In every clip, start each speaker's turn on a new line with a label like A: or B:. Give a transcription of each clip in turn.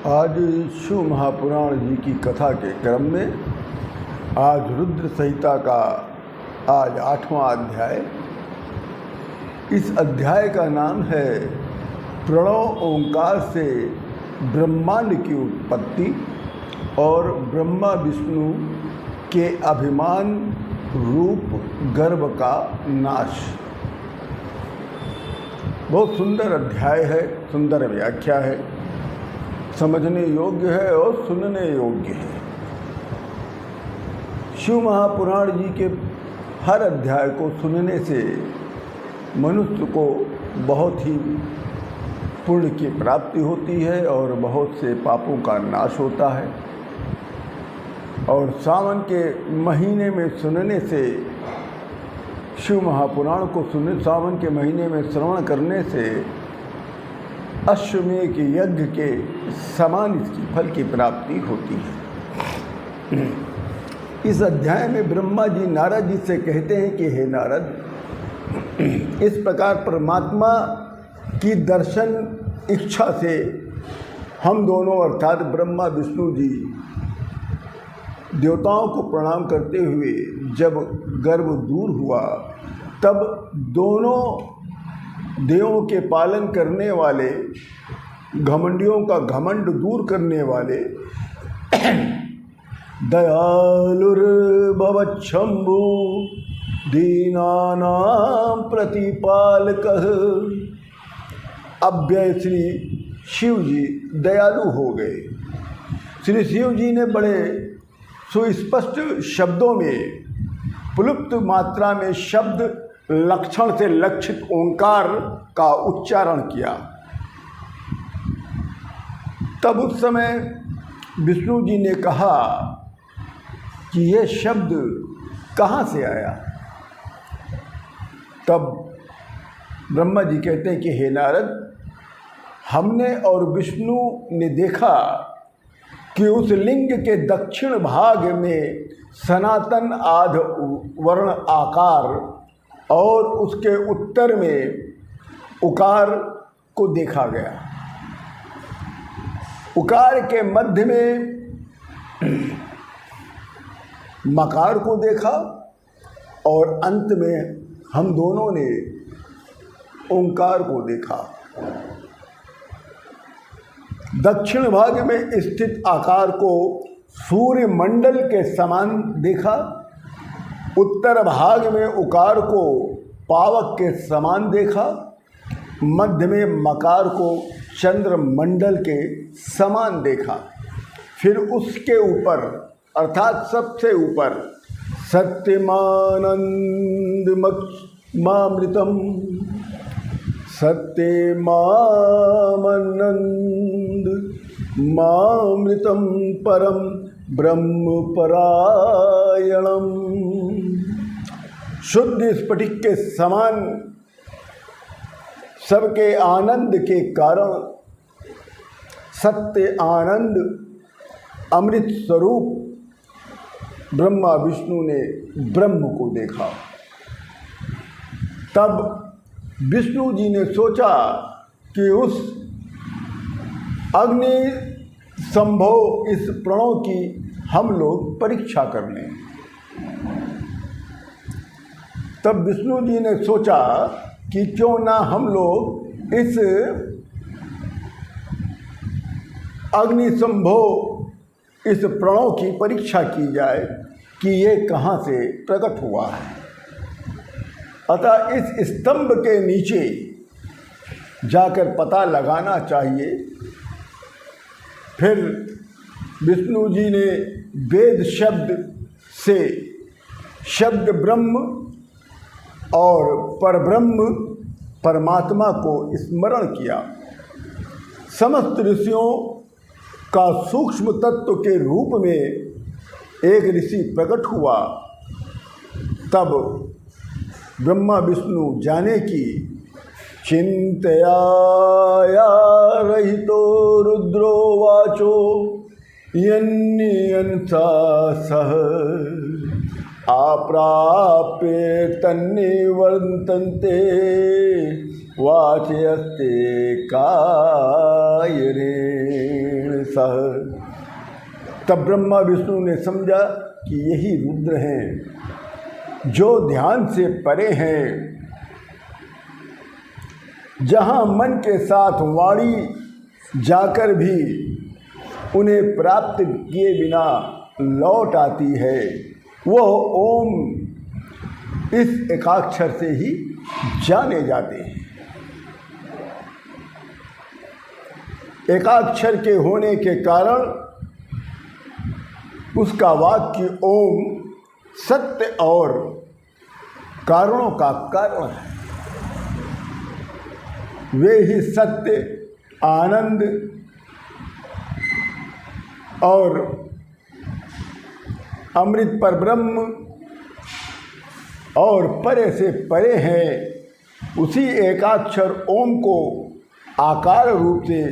A: आज शिव महापुराण जी की कथा के क्रम में आज रुद्र संहिता का आज 8वां अध्याय। इस अध्याय का नाम है प्रणव ओंकार से ब्रह्मांड की उत्पत्ति और ब्रह्मा विष्णु के अभिमान रूप गर्भ का नाश। बहुत सुंदर अध्याय है, सुंदर व्याख्या है, समझने योग्य है और सुनने योग्य है। शिव महापुराण जी के हर अध्याय को सुनने से मनुष्य को बहुत ही पुण्य की प्राप्ति होती है और बहुत से पापों का नाश होता है। और सावन के महीने में सुनने से, शिव महापुराण को सुनने सावन के महीने में श्रवण करने से अश्वमेध यज्ञ के समान इसकी फल की प्राप्ति होती है। इस अध्याय में ब्रह्मा जी नारद जी से कहते हैं कि हे नारद, इस प्रकार परमात्मा की दर्शन इच्छा से हम दोनों अर्थात ब्रह्मा विष्णु जी देवताओं को प्रणाम करते हुए जब गर्भ दूर हुआ, तब दोनों देवों के पालन करने वाले, घमंडियों का घमंड दूर करने वाले दयालुर्भवच्छम्भु दीनानां प्रतिपालकः। अव्यय श्री शिव जी दयालु हो गए। श्री शिव जी ने बड़े सुस्पष्ट शब्दों में, प्लुप्त मात्रा में शब्द लक्षण से लक्षित ओंकार का उच्चारण किया। तब उस समय विष्णु जी ने कहा कि यह शब्द कहाँ से आया। तब ब्रह्मा जी कहते हैं कि हे नारद, हमने और विष्णु ने देखा कि उस लिंग के दक्षिण भाग में सनातन आध वर्ण आकार और उसके उत्तर में उकार को देखा गया। उकार के मध्य में मकार को देखा और अंत में हम दोनों ने ओंकार को देखा। दक्षिण भाग में स्थित आकार को सूर्य मंडल के समान देखा, उत्तर भाग में उकार को पावक के समान देखा, मध्य में मकार को चंद्र मंडल के समान देखा। फिर उसके ऊपर अर्थात सबसे ऊपर सत्यमानंदमृतम सत्यमानंदमृतम परम ब्रह्म परायणम। शुद्ध स्फटिक के समान सबके आनंद के कारण सत्य आनंद अमृत स्वरूप ब्रह्मा विष्णु ने ब्रह्म को देखा। तब विष्णु जी ने सोचा कि उस अग्नि संभव इस प्रणव की हम लोग परीक्षा कर लें। तब विष्णु जी ने सोचा कि क्यों ना हम लोग इस अग्नि संभव इस प्रणव की परीक्षा की जाए कि ये कहाँ से प्रकट हुआ है। अतः इस स्तंभ के नीचे जाकर पता लगाना चाहिए। फिर विष्णु जी ने वेद शब्द से शब्द ब्रह्म और परब्रह्म परमात्मा को स्मरण किया। समस्त ऋषियों का सूक्ष्म तत्व के रूप में एक ऋषि प्रकट हुआ। तब ब्रह्मा विष्णु जाने की चिंतया रहितो रुद्रो वाचो यन्नियंसा सह आप्राप्य तन्निवर्तन्ते वाचयस्ते कायरेण। सह। तब ब्रह्मा विष्णु ने समझा कि यही रुद्र हैं जो ध्यान से परे हैं, जहाँ मन के साथ वाणी जाकर भी उन्हें प्राप्त किए बिना लौट आती है, वह ओम इस एकाक्षर से ही जाने जाते हैं। एकाक्षर के होने के कारण उसका वाक्य ओम सत्य और कारणों का कारण है। वे ही सत्य, आनंद और अमृत पर ब्रह्म और परे से परे हैं। उसी एकाक्षर ओम को आकार रूप से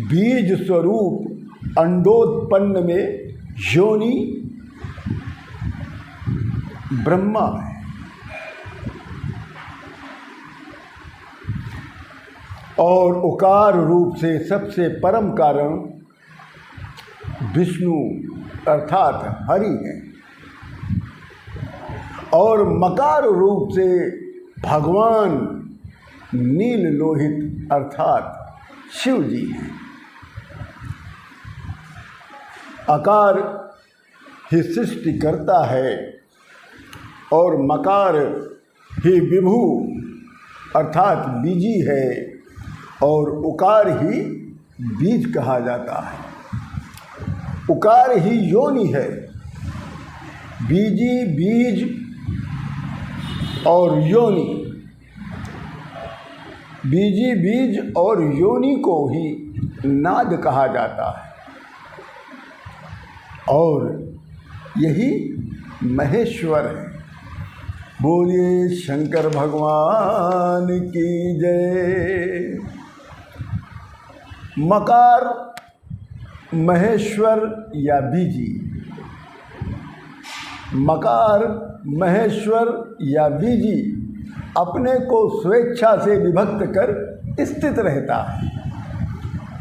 A: बीज स्वरूप अंडोत्पन्न में योनि ब्रह्मा है। और उकार रूप से सबसे परम कारण विष्णु अर्थात हरि है। और मकार रूप से भगवान नील लोहित अर्थात शिव जी हैं। आकार ही सृष्टि करता है और मकार ही विभु अर्थात बीजी है और उकार ही बीज कहा जाता है। उकार ही योनि है। बीजी बीज और योनि, बीजी बीज और योनि को ही नाद कहा जाता है। और यही महेश्वर है। बोलिए शंकर भगवान की जय। मकार महेश्वर या बीजी, मकार महेश्वर या बीजी अपने को स्वेच्छा से विभक्त कर स्थित रहता है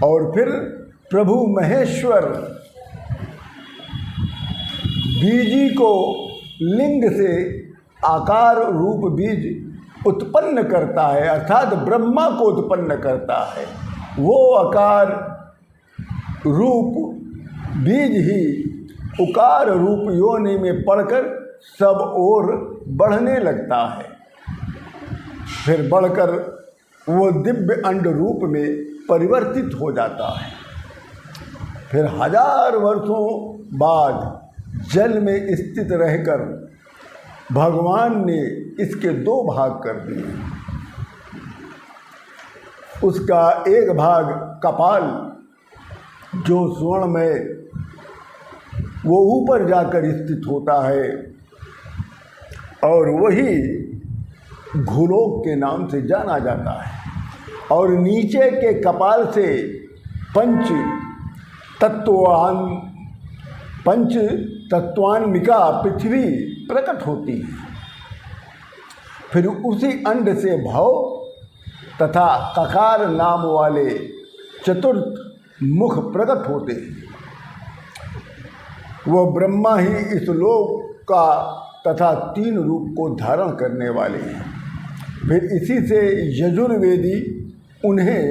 A: और फिर प्रभु महेश्वर बीजी को लिंग से आकार रूप बीज उत्पन्न करता है अर्थात ब्रह्मा को उत्पन्न करता है। वो आकार रूप बीज ही उकार रूप योनि में पढ़कर सब ओर बढ़ने लगता है। फिर बढ़कर वो दिव्य अंड रूप में परिवर्तित हो जाता है। फिर 1000 वर्षों बाद जल में स्थित रहकर भगवान ने इसके 2 भाग कर दिए। उसका एक भाग कपाल जो स्वर्ण में वो ऊपर जाकर स्थित होता है और वही घुलोक के नाम से जाना जाता है। और नीचे के कपाल से पंच तत्वान्मिका पृथ्वी प्रकट होती है। फिर उसी अंड से भव तथा ककार नाम वाले चतुर्थ मुख प्रकट होते हैं। वह ब्रह्मा ही इस लोक का तथा 3 रूप को धारण करने वाले हैं। फिर इसी से यजुर्वेदी उन्हें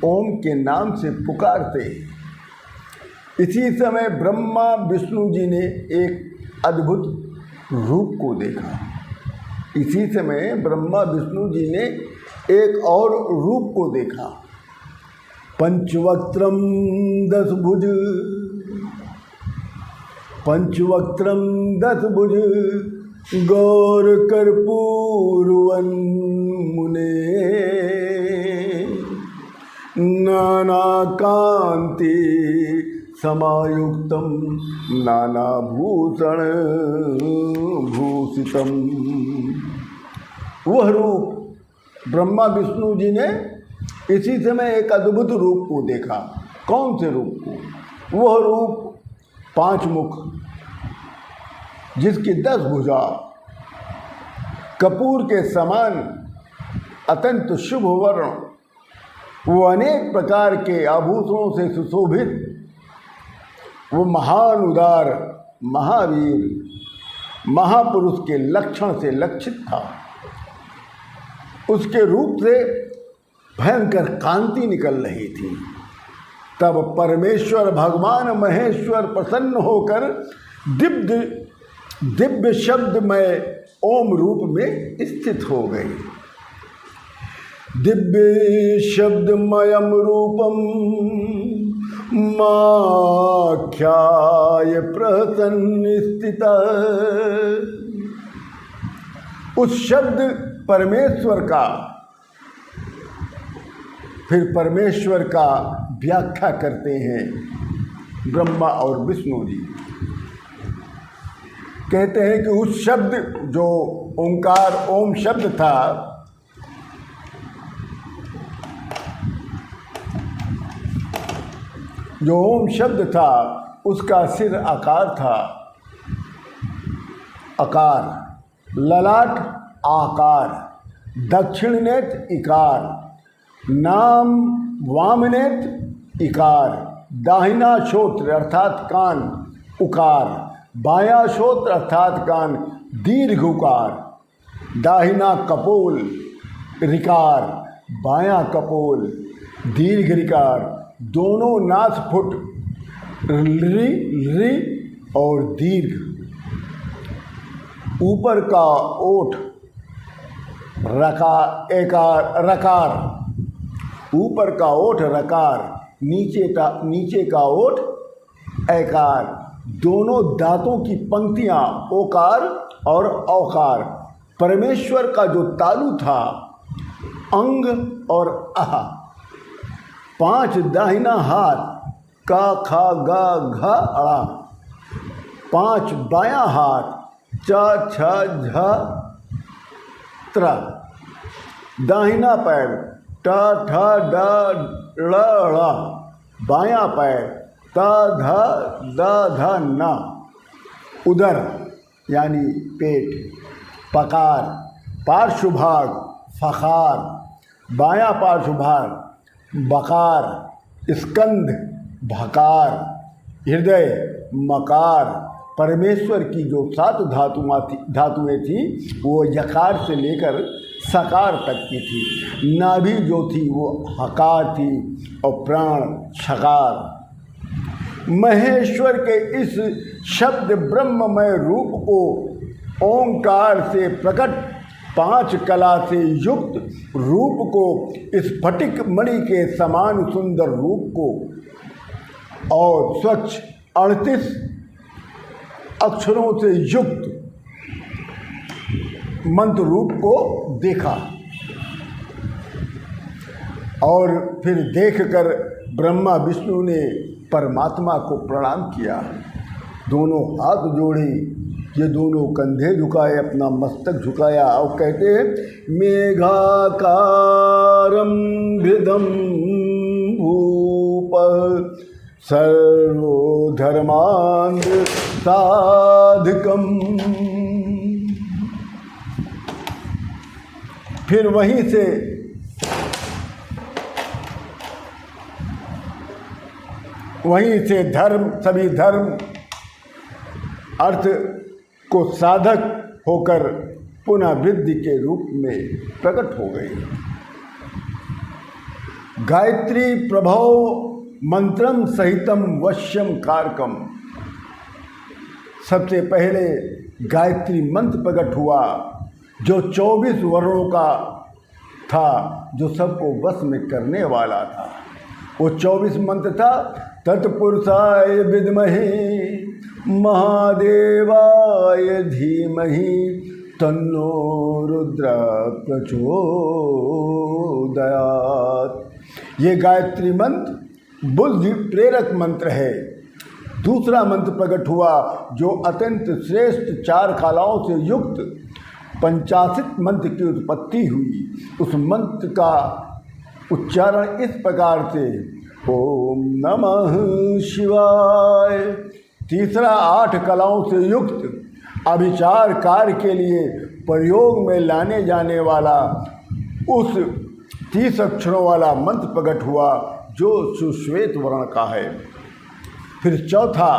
A: ओम के नाम से पुकारते हैं। इसी समय ब्रह्मा विष्णु जी ने एक अद्भुत रूप को देखा। इसी समय ब्रह्मा विष्णु जी ने एक और रूप को देखा। पंचवक्त्रम 10 भुज, पंचवक्त्रम 10 भुज गौर कर्पूरवन मुने नाना कांति समायुक्तम नाना भूषण भूषितम। वह रूप ब्रह्मा विष्णु जी ने इसी समय एक अद्भुत रूप को देखा। कौन से रूप को? वह रूप 5 मुख, जिसकी 10 भुजा, कपूर के समान अत्यंत शुभ वर्ण, वो अनेक प्रकार के आभूषणों से सुशोभित वो महान उदार महावीर महापुरुष के लक्षण से लक्षित था। उसके रूप से भयंकर कांति निकल रही थी। तब परमेश्वर भगवान महेश्वर प्रसन्न होकर दिव्य शब्दमय ओम रूप में स्थित हो गए। दिव्य शब्दमयम रूपम माख्याय प्रसन्न स्थिता। उस शब्द परमेश्वर का, फिर परमेश्वर का व्याख्या करते हैं ब्रह्मा और विष्णु जी। कहते हैं कि उस शब्द जो ओंकार ओम शब्द था, जो ओम शब्द था उसका सिर आकार था, आकार, ललाट आकार, दक्षिण नेत्र इकार, नाम वाम नेत्र इकार, दाहिना श्रोत्र अर्थात कान उकार, बायां श्रोत्र अर्थात कान दीर्घ उकार, दाहिना कपोल ऋकार, बायां कपोल दीर्घ ऋकार, दोनों नासफुट रि और दीर्घ, ऊपर का ओठ रकार, ऊपर का ओठ रकार, नीचे का ओठ ऐकार, दोनों दांतों की पंक्तियां ओकार और औकार। परमेश्वर का जो तालु था अंग और आह, 5 दाहिना हाथ का खा गा घा अड़ा, 5 बायां हाथ च छ झ त्र, दाहिना पैर ट ठ ड ळ ळ, बायां पैर त ध द ध न, उदर यानी पेट, पकार, पार्श्वभाग फखार, बायां पार्श्वभाग बकार, स्कंध भकार, हृदय मकार। परमेश्वर की जो 7 धातुएं थी वो यकार से लेकर सकार तक की थी। नाभि जो थी वो हकार थी और प्राण शकार। महेश्वर के इस शब्द ब्रह्ममय रूप को ओंकार से प्रकट 5 कला से युक्त रूप को, स्फटिक मणि के समान सुंदर रूप को और स्वच्छ 38 अक्षरों से युक्त मंत्र रूप को देखा और फिर देखकर ब्रह्मा विष्णु ने परमात्मा को प्रणाम किया, दोनों हाथ जोड़े, ये दोनों कंधे झुकाए, अपना मस्तक झुकाया और कहते हैं मेघाकारं हृदं भूप सर्वधर्मान् साधकम्। फिर वहीं से धर्म, सभी धर्म अर्थ को साधक होकर पुनः वृद्धि के रूप में प्रकट हो गई। गायत्री प्रभव मंत्रम सहितम वश्यम कारकम। सबसे पहले गायत्री मंत्र प्रकट हुआ जो 24 वर्णों का था, जो सबको वश में करने वाला था। वो 24 मंत्र था तत्पुरुषाय विद्महे महादेवाय धीमहि तन्नो रुद्र प्रचोदयात्। ये गायत्री मंत्र बुद्धि प्रेरक मंत्र है। दूसरा मंत्र प्रकट हुआ जो अत्यंत श्रेष्ठ 4 कलाओं से युक्त पंचाशित मंत्र की उत्पत्ति हुई। उस मंत्र का उच्चारण इस प्रकार से ओम नमः शिवाय। तीसरा 8 कलाओं से युक्त अभिचार कार्य के लिए प्रयोग में लाने जाने वाला उस 30 अक्षरों वाला मंत्र प्रकट हुआ जो सुश्वेत वर्ण का है। फिर चौथा,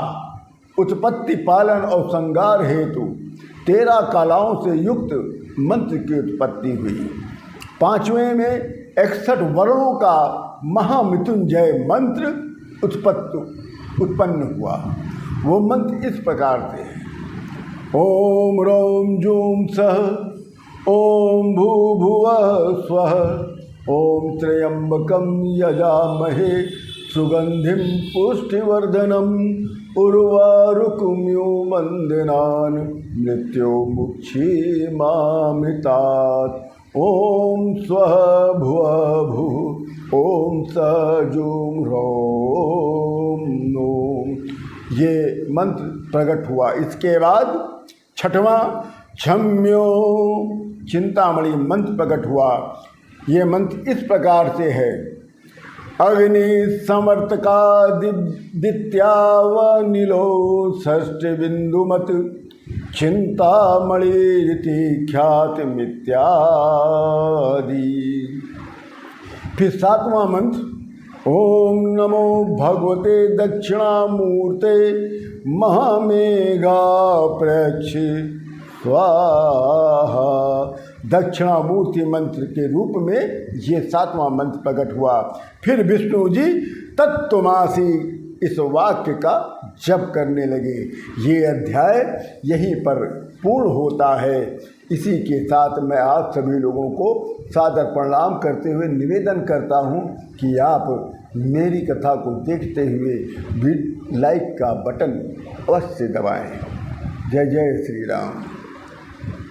A: उत्पत्ति पालन और संगार हेतु 13 कलाओं से युक्त मंत्र की उत्पत्ति हुई। पांचवें में 61 वर्णों का महामृत्युंजय मंत्र उत्पन्न हुआ। वो मंत्र इस प्रकार से है: ओम रोम जूम सह, ओम भूभुवः स्वः, ओम त्र्यंबकं यजामहे सुगंधिं पुष्टिवर्धनम् उर्वारुकमिव वंदनान् मृत्युमुक्षीमामृतात्। ओम स्वः भुवः भुः, ओम सः जूम ह्रौं नूं। ये मंत्र प्रकट हुआ। इसके बाद छठवां क्षम्यो चिंतामणि मंत्र प्रकट हुआ। ये मंत्र इस प्रकार से है: अग्नि समर्तका दित्यावनिलो षष्ठ बिंदुमत चिंतामणिरिति ख्यातिमित्यादि। फिर सातवां मंत्र, ओम नमो भगवते दक्षिणामूर्ते महामेघा प्रक्ष स्वाहा। दक्षिणामूर्ति मंत्र के रूप में ये सातवां मंत्र प्रकट हुआ। फिर विष्णु जी तत्त्वमासी इस वाक्य का जप करने लगे। ये अध्याय यहीं पर पूर्ण होता है। इसी के साथ मैं आप सभी लोगों को सादर प्रणाम करते हुए निवेदन करता हूँ कि आप मेरी कथा को देखते हुए लाइक का बटन अवश्य दबाएं। जय जय श्री राम।